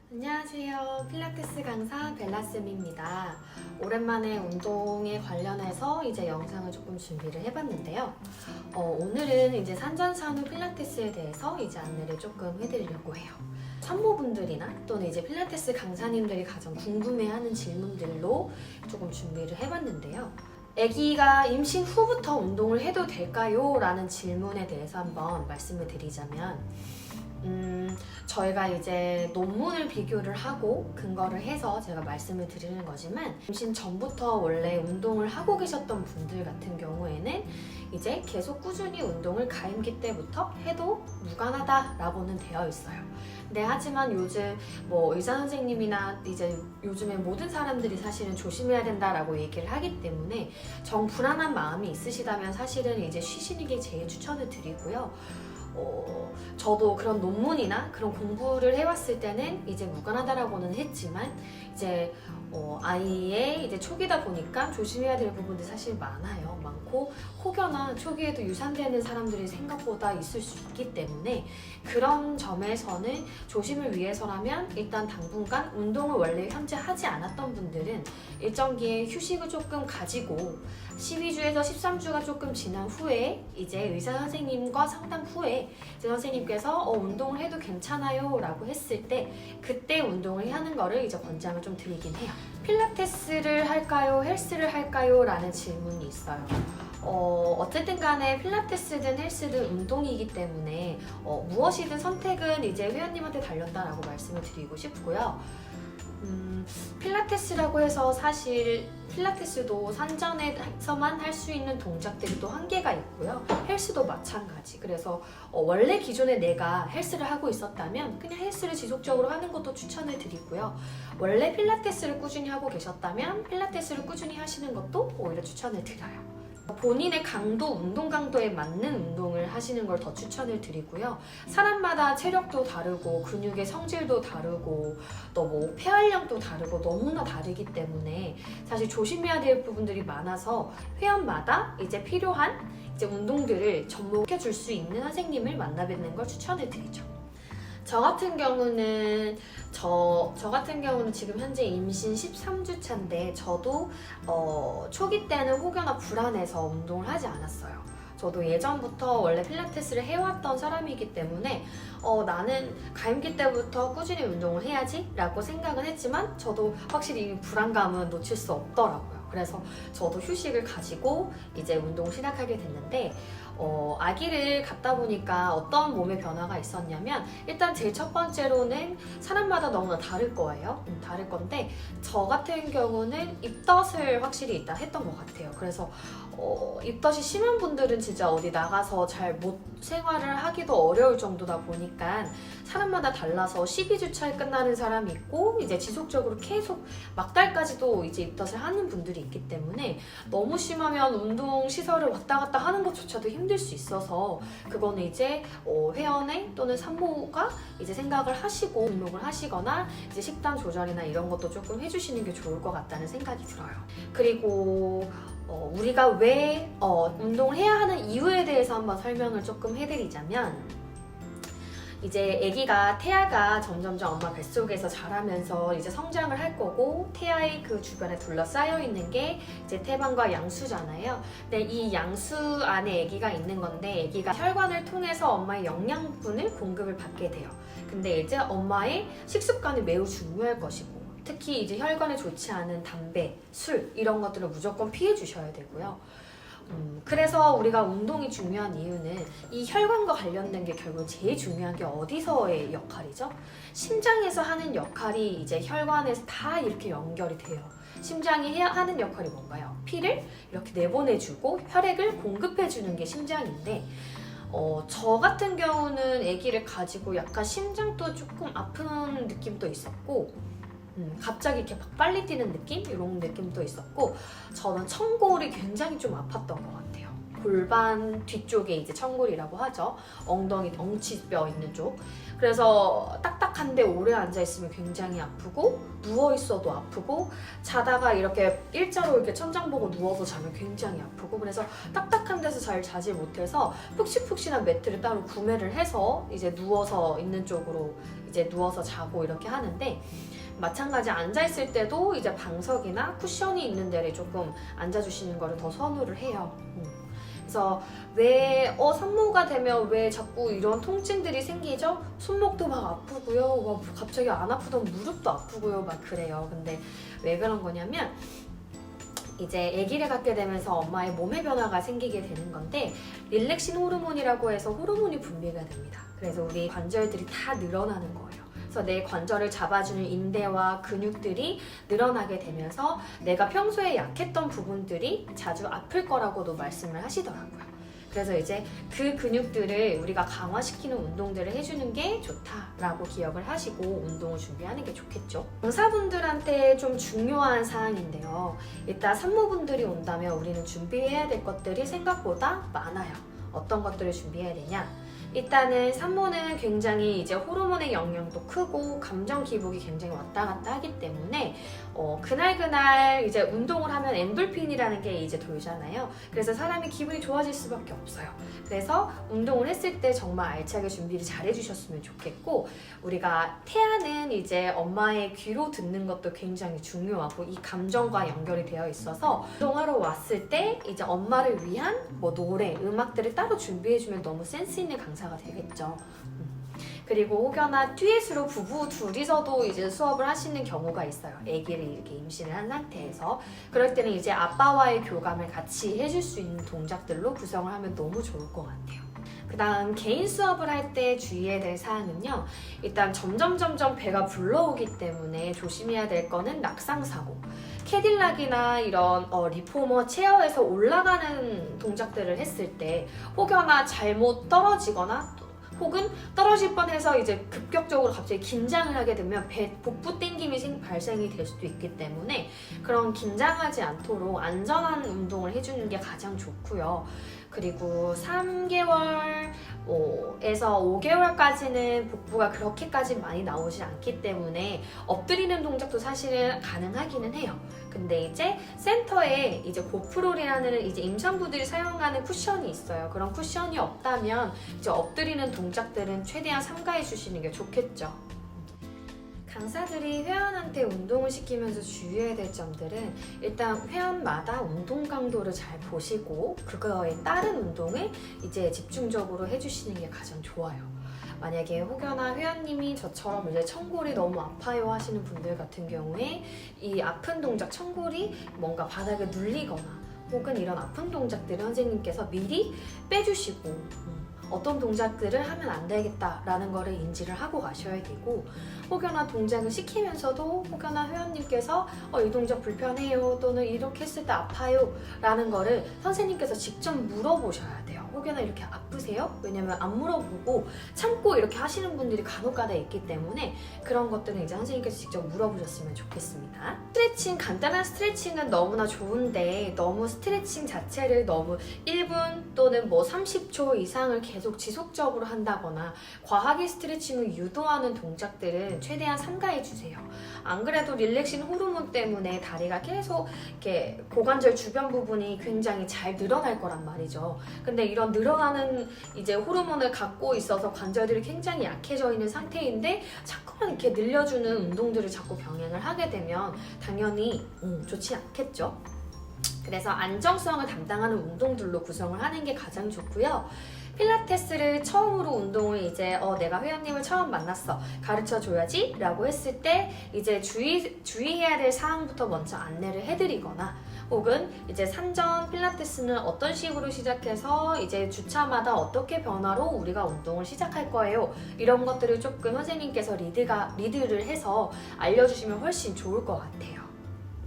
안녕하세요. 필라테스 강사 벨라쌤입니다. 오랜만에 운동에 관련해서 이제 영상을 조금 준비를 해봤는데요. 오늘은 이제 산전산후 필라테스에 대해서 이제 안내를 조금 해드리려고 해요. 산모분들이나 또는 이제 필라테스 강사님들이 가장 궁금해하는 질문들로 조금 준비를 해봤는데요. 아기가 임신 후부터 운동을 해도 될까요? 라는 질문에 대해서 한번 말씀을 드리자면 저희가 이제 논문을 비교를 하고 근거를 해서 제가 말씀을 드리는 거지만 임신 전부터 원래 운동을 하고 계셨던 분들 같은 경우에는 이제 계속 꾸준히 운동을 가임기 때부터 해도 무관하다라고는 되어 있어요. 네, 하지만 요즘 뭐 의사 선생님이나 이제 요즘에 모든 사람들이 사실은 조심해야 된다라고 얘기를 하기 때문에 정 불안한 마음이 있으시다면 사실은 이제 쉬시는 게 제일 추천을 드리고요. 저도 그런 논문이나 그런 공부를 해왔을 때는 이제 무관하다라고는 했지만 이제 아이의 이제 초기다 보니까 조심해야 될 부분들이 사실 많고 혹여나 초기에도 유산되는 사람들이 생각보다 있을 수 있기 때문에 그런 점에서는 조심을 위해서라면 일단 당분간 운동을 원래 현재 하지 않았던 분들은 일정기에 휴식을 조금 가지고 12주에서 13주가 조금 지난 후에 이제 의사 선생님과 상담 후에 이제 선생님께서 운동을 해도 괜찮아요 라고 했을 때 그때 운동을 하는 거를 이제 권장을 좀 드리긴 해요. 필라테스를 할까요? 헬스를 할까요? 라는 질문이 있어요. 어쨌든 간에 필라테스든 헬스든 운동이기 때문에 무엇이든 선택은 이제 회원님한테 달렸다라고 말씀을 드리고 싶고요. 필라테스라고 해서 사실 필라테스도 산전에서만 할 수 있는 동작들이 또 한계가 있고요. 헬스도 마찬가지. 그래서 원래 기존에 내가 헬스를 하고 있었다면 그냥 헬스를 지속적으로 하는 것도 추천을 드리고요. 원래 필라테스를 꾸준히 하고 계셨다면 필라테스를 꾸준히 하시는 것도 오히려 추천을 드려요. 본인의 강도, 운동 강도에 맞는 운동을 하시는 걸 더 추천을 드리고요. 사람마다 체력도 다르고 근육의 성질도 다르고 또 뭐 폐활량도 다르고 너무나 다르기 때문에 사실 조심해야 될 부분들이 많아서 회원마다 이제 필요한 이제 운동들을 접목해 줄 수 있는 선생님을 만나 뵙는 걸 추천을 드리죠. 저 같은 경우는 지금 현재 임신 13주 차인데 저도 초기 때는 혹여나 불안해서 운동을 하지 않았어요. 저도 예전부터 원래 필라테스를 해왔던 사람이기 때문에 나는 가임기 때부터 꾸준히 운동을 해야지 라고 생각은 했지만 저도 확실히 이 불안감은 놓칠 수 없더라고요. 그래서 저도 휴식을 가지고 이제 운동을 시작하게 됐는데 아기를 갖다 보니까 어떤 몸의 변화가 있었냐면 일단 제일 첫 번째로는 사람마다 너무나 다를 거예요. 다를 건데 저 같은 경우는 입덧을 확실히 일단 했던 것 같아요. 그래서 입덧이 심한 분들은 진짜 어디 나가서 잘 못 생활을 하기도 어려울 정도다 보니까 사람마다 달라서 12주차에 끝나는 사람이 있고 이제 지속적으로 계속 막달까지도 이제 입덧을 하는 분들이 있기 때문에 너무 심하면 운동 시설을 왔다 갔다 하는 것조차도 힘들 수 있어서 그거는 이제 회원의 또는 산모가 이제 생각을 하시고 등록을 하시거나 이제 식단 조절이나 이런 것도 조금 해주시는 게 좋을 것 같다는 생각이 들어요. 그리고 우리가 왜 운동을 해야 하는 이유에 대해서 한번 설명을 조금 해드리자면 이제 아기가 태아가 점점점 엄마 뱃속에서 자라면서 이제 성장을 할 거고 태아의 그 주변에 둘러싸여 있는 게 이제 태반과 양수잖아요. 근데 이 양수 안에 아기가 있는 건데 아기가 혈관을 통해서 엄마의 영양분을 공급을 받게 돼요. 근데 이제 엄마의 식습관이 매우 중요할 것이고 특히 이제 혈관에 좋지 않은 담배, 술 이런 것들을 무조건 피해 주셔야 되고요. 그래서 우리가 운동이 중요한 이유는 이 혈관과 관련된 게 결국 제일 중요한 게 어디서의 역할이죠? 심장에서 하는 역할이 이제 혈관에서 다 이렇게 연결이 돼요. 심장이 하는 역할이 뭔가요? 피를 이렇게 내보내주고 혈액을 공급해주는 게 심장인데 저 같은 경우는 아기를 가지고 약간 심장도 조금 아픈 느낌도 있었고 갑자기 이렇게 막 빨리 뛰는 느낌? 이런 느낌도 있었고 저는 청골이 굉장히 좀 아팠던 것 같아요. 골반 뒤쪽에 이제 청골이라고 하죠. 엉덩이, 엉치뼈 있는 쪽. 그래서 딱딱한데 오래 앉아있으면 굉장히 아프고, 누워있어도 아프고, 자다가 이렇게 일자로 이렇게 천장 보고 누워서 자면 굉장히 아프고, 그래서 딱딱한 데서 잘 자지 못해서 푹신푹신한 매트를 따로 구매를 해서 이제 누워서 있는 쪽으로 이제 누워서 자고 이렇게 하는데, 마찬가지 앉아있을 때도 이제 방석이나 쿠션이 있는 데를 조금 앉아주시는 거를 더 선호를 해요. 그래서 왜 산모가 되면 왜 자꾸 이런 통증들이 생기죠? 손목도 막 아프고요. 와, 갑자기 안 아프던 무릎도 아프고요. 막 그래요. 근데 왜 그런 거냐면 이제 아기를 갖게 되면서 엄마의 몸의 변화가 생기게 되는 건데, 릴렉신 호르몬이라고 해서 호르몬이 분비가 됩니다. 그래서 우리 관절들이 다 늘어나는 거예요. 그래서 내 관절을 잡아주는 인대와 근육들이 늘어나게 되면서 내가 평소에 약했던 부분들이 자주 아플 거라고도 말씀을 하시더라고요. 그래서 이제 그 근육들을 우리가 강화시키는 운동들을 해주는 게 좋다라고 기억을 하시고 운동을 준비하는 게 좋겠죠. 강사분들한테 좀 중요한 사항인데요. 일단 산모분들이 온다면 우리는 준비해야 될 것들이 생각보다 많아요. 어떤 것들을 준비해야 되냐? 일단은 산모는 굉장히 이제 호르몬의 영향도 크고 감정 기복이 굉장히 왔다 갔다 하기 때문에 그날 이제 운동을 하면 엔돌핀이라는 게 이제 돌잖아요. 그래서 사람이 기분이 좋아질 수밖에 없어요. 그래서 운동을 했을 때 정말 알차게 준비를 잘 해주셨으면 좋겠고, 우리가 태아는 이제 엄마의 귀로 듣는 것도 굉장히 중요하고 이 감정과 연결이 되어 있어서 운동하러 왔을 때 이제 엄마를 위한 뭐 노래, 음악들을 따로 준비해주면 너무 센스 있는 강사가 되겠죠. 그리고 혹여나 듀엣으로 부부 둘이서도 이제 수업을 하시는 경우가 있어요. 아기를 이렇게 임신을 한 상태에서. 그럴 때는 이제 아빠와의 교감을 같이 해줄 수 있는 동작들로 구성을 하면 너무 좋을 것 같아요. 그 다음 개인 수업을 할 때 주의해야 될 사항은요. 일단 점점 배가 불러오기 때문에 조심해야 될 거는 낙상사고. 캐딜락이나 이런 리포머 체어에서 올라가는 동작들을 했을 때 혹여나 잘못 떨어지거나 혹은 떨어질 뻔해서 이제 급격적으로 갑자기 긴장을 하게 되면 복부 땡김이 발생이 될 수도 있기 때문에 그런 긴장하지 않도록 안전한 운동을 해주는 게 가장 좋고요. 그리고 3개월에서 5개월까지는 복부가 그렇게까지 많이 나오지 않기 때문에 엎드리는 동작도 사실은 가능하기는 해요. 근데 이제 센터에 이제 고프롤이라는 이제 임산부들이 사용하는 쿠션이 있어요. 그런 쿠션이 없다면 이제 엎드리는 동작들은 최대한 삼가해 주시는 게 좋겠죠. 강사들이 회원한테 운동을 시키면서 주의해야 될 점들은 일단 회원마다 운동 강도를 잘 보시고 그거에 따른 운동을 이제 집중적으로 해주시는 게 가장 좋아요. 만약에 혹여나 회원님이 저처럼 이제 청골이 너무 아파요 하시는 분들 같은 경우에 이 아픈 동작, 청골이 뭔가 바닥에 눌리거나 혹은 이런 아픈 동작들을 선생님께서 미리 빼주시고 어떤 동작들을 하면 안 되겠다라는 거를 인지를 하고 가셔야 되고, 혹여나 동작을 시키면서도 혹여나 회원님께서 이 동작 불편해요 또는 이렇게 했을 때 아파요 라는 거를 선생님께서 직접 물어보셔야 돼요. 혹여나 이렇게 아프세요? 왜냐면 안 물어보고 참고 이렇게 하시는 분들이 간혹가다 있기 때문에 그런 것들은 이제 선생님께서 직접 물어보셨으면 좋겠습니다. 스트레칭, 간단한 스트레칭은 너무나 좋은데 너무 스트레칭 자체를 너무 1분 또는 뭐 30초 이상을 계속 지속적으로 한다거나 과하게 스트레칭을 유도하는 동작들은 최대한 삼가해 주세요. 안 그래도 릴렉신 호르몬 때문에 다리가 계속 이렇게 고관절 주변 부분이 굉장히 잘 늘어날 거란 말이죠. 근데 이런 늘어나는 이제 호르몬을 갖고 있어서 관절들이 굉장히 약해져 있는 상태인데 자꾸만 이렇게 늘려주는 운동들을 자꾸 병행을 하게 되면 당연히 좋지 않겠죠. 그래서 안정성을 담당하는 운동들로 구성을 하는 게 가장 좋고요. 필라테스를 처음으로 운동을 이제 내가 회원님을 처음 만났어, 가르쳐 줘야지 라고 했을 때 이제 주의해야 될 사항부터 먼저 안내를 해드리거나, 혹은 이제 산전 필라테스는 어떤 식으로 시작해서 이제 주차마다 어떻게 변화로 우리가 운동을 시작할 거예요, 이런 것들을 조금 선생님께서 리드를 해서 알려주시면 훨씬 좋을 것 같아요.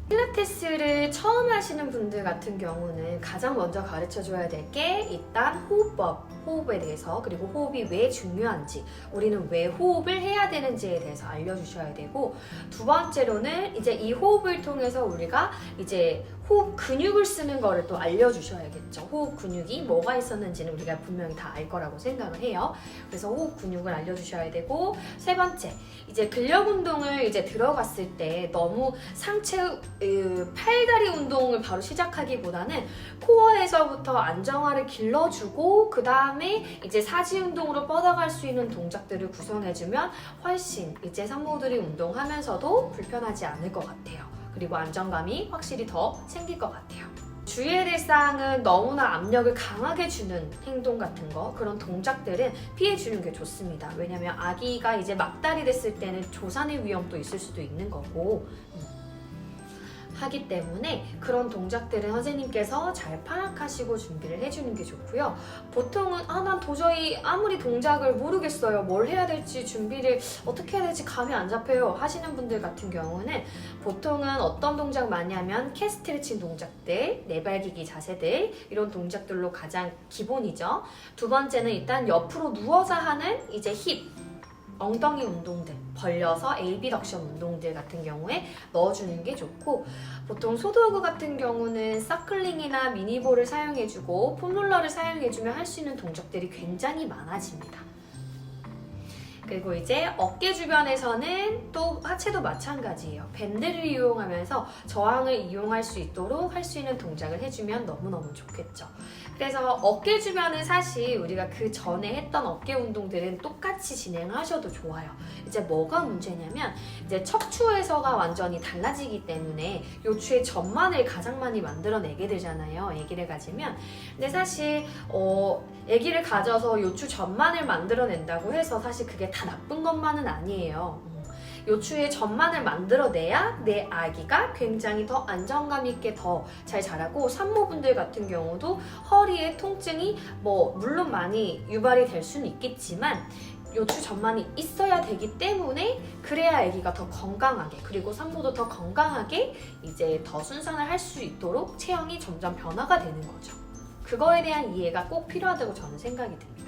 필라테스를 처음 하시는 분들 같은 경우는 가장 먼저 가르쳐 줘야 될 게 일단 호흡법 호흡에 대해서, 그리고 호흡이 왜 중요한지, 우리는 왜 호흡을 해야 되는지에 대해서 알려주셔야 되고, 두 번째로는 이제 이 호흡을 통해서 우리가 이제 호흡 근육을 쓰는 거를 또 알려주셔야겠죠. 호흡 근육이 뭐가 있었는지는 우리가 분명히 다 알 거라고 생각을 해요. 그래서 호흡 근육을 알려주셔야 되고, 세 번째, 이제 근력 운동을 이제 들어갔을 때 너무 상체 팔다리 운동을 바로 시작하기보다는 코어에서부터 안정화를 길러주고, 그 다음에 이제 사지 운동으로 뻗어갈 수 있는 동작들을 구성해주면 훨씬 이제 산모들이 운동하면서도 불편하지 않을 것 같아요. 그리고 안정감이 확실히 더 생길 것 같아요. 주의해야 될 사항은 너무나 압력을 강하게 주는 행동 같은 거, 그런 동작들은 피해주는 게 좋습니다. 왜냐면 아기가 이제 막달이 됐을 때는 조산의 위험도 있을 수도 있는 거고 하기 때문에 그런 동작들은 선생님께서 잘 파악하시고 준비를 해주는 게 좋고요. 보통은 난 도저히 아무리 동작을 모르겠어요. 뭘 해야 될지, 준비를 어떻게 해야 될지 감이 안 잡혀요 하시는 분들 같은 경우는 보통은 어떤 동작 많이 하면 캐스트레칭 동작들, 내발기기 자세들, 이런 동작들로 가장 기본이죠. 두 번째는 일단 옆으로 누워서 하는 이제 힙, 엉덩이 운동들, 벌려서 에이비덕션 운동들 같은 경우에 넣어주는 게 좋고, 보통 소도구 같은 경우는 서클링이나 미니볼을 사용해주고 폼롤러를 사용해주면 할 수 있는 동작들이 굉장히 많아집니다. 그리고 이제 어깨 주변에서는 또 하체도 마찬가지예요. 밴드를 이용하면서 저항을 이용할 수 있도록 할 수 있는 동작을 해주면 너무너무 좋겠죠. 그래서 어깨 주변은 사실 우리가 그 전에 했던 어깨 운동들은 똑같이 진행하셔도 좋아요. 이제 뭐가 문제냐면 이제 척추에서가 완전히 달라지기 때문에 요추의 전만을 가장 많이 만들어내게 되잖아요. 아기를 가지면. 근데 사실 아기를 가져서 요추 전만을 만들어낸다고 해서 사실 그게 다 나쁜 것만은 아니에요. 요추의 전만을 만들어내야 내 아기가 굉장히 더 안정감 있게 더 잘 자라고, 산모분들 같은 경우도 허리에 통증이 물론 많이 유발이 될 수는 있겠지만 요추 전만이 있어야 되기 때문에 그래야 아기가 더 건강하게, 그리고 산모도 더 건강하게 이제 더 순산을 할 수 있도록 체형이 점점 변화가 되는 거죠. 그거에 대한 이해가 꼭 필요하다고 저는 생각이 듭니다.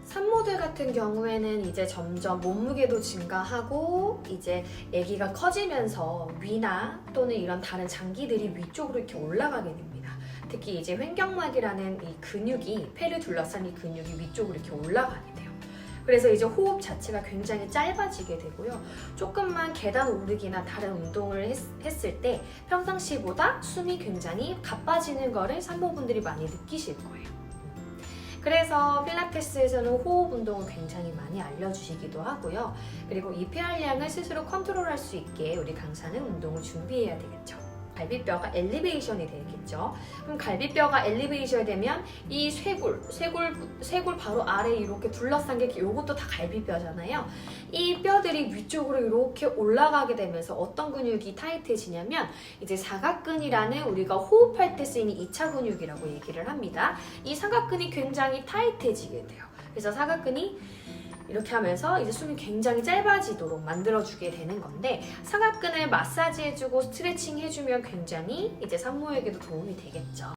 산모들 같은 경우에는 이제 점점 몸무게도 증가하고 이제 아기가 커지면서 위나 또는 이런 다른 장기들이 위쪽으로 이렇게 올라가게 됩니다. 특히 이제 횡격막이라는 이 근육이, 폐를 둘러싼 이 근육이 위쪽으로 이렇게 올라가게 돼요. 그래서 이제 호흡 자체가 굉장히 짧아지게 되고요. 조금만 계단 오르기나 다른 운동을 했을 때 평상시보다 숨이 굉장히 가빠지는 거를 산모분들이 많이 느끼실 거예요. 그래서 필라테스에서는 호흡 운동을 굉장히 많이 알려주시기도 하고요. 그리고 이 폐활량을 스스로 컨트롤할 수 있게 우리 강사는 운동을 준비해야 되겠죠. 갈비뼈가 엘리베이션이 되겠죠. 그럼 갈비뼈가 엘리베이션이 되면 이 쇄골 바로 아래 이렇게 둘러싼 게 이것도 다 갈비뼈잖아요. 이 뼈들이 위쪽으로 이렇게 올라가게 되면서 어떤 근육이 타이트해지냐면 이제 사각근이라는 우리가 호흡할 때 쓰이는 2차 근육이라고 얘기를 합니다. 이 사각근이 굉장히 타이트해지게 돼요. 그래서 사각근이 이렇게 하면서 이제 숨이 굉장히 짧아지도록 만들어주게 되는 건데, 사각근을 마사지해주고 스트레칭 해주면 굉장히 이제 산모에게도 도움이 되겠죠.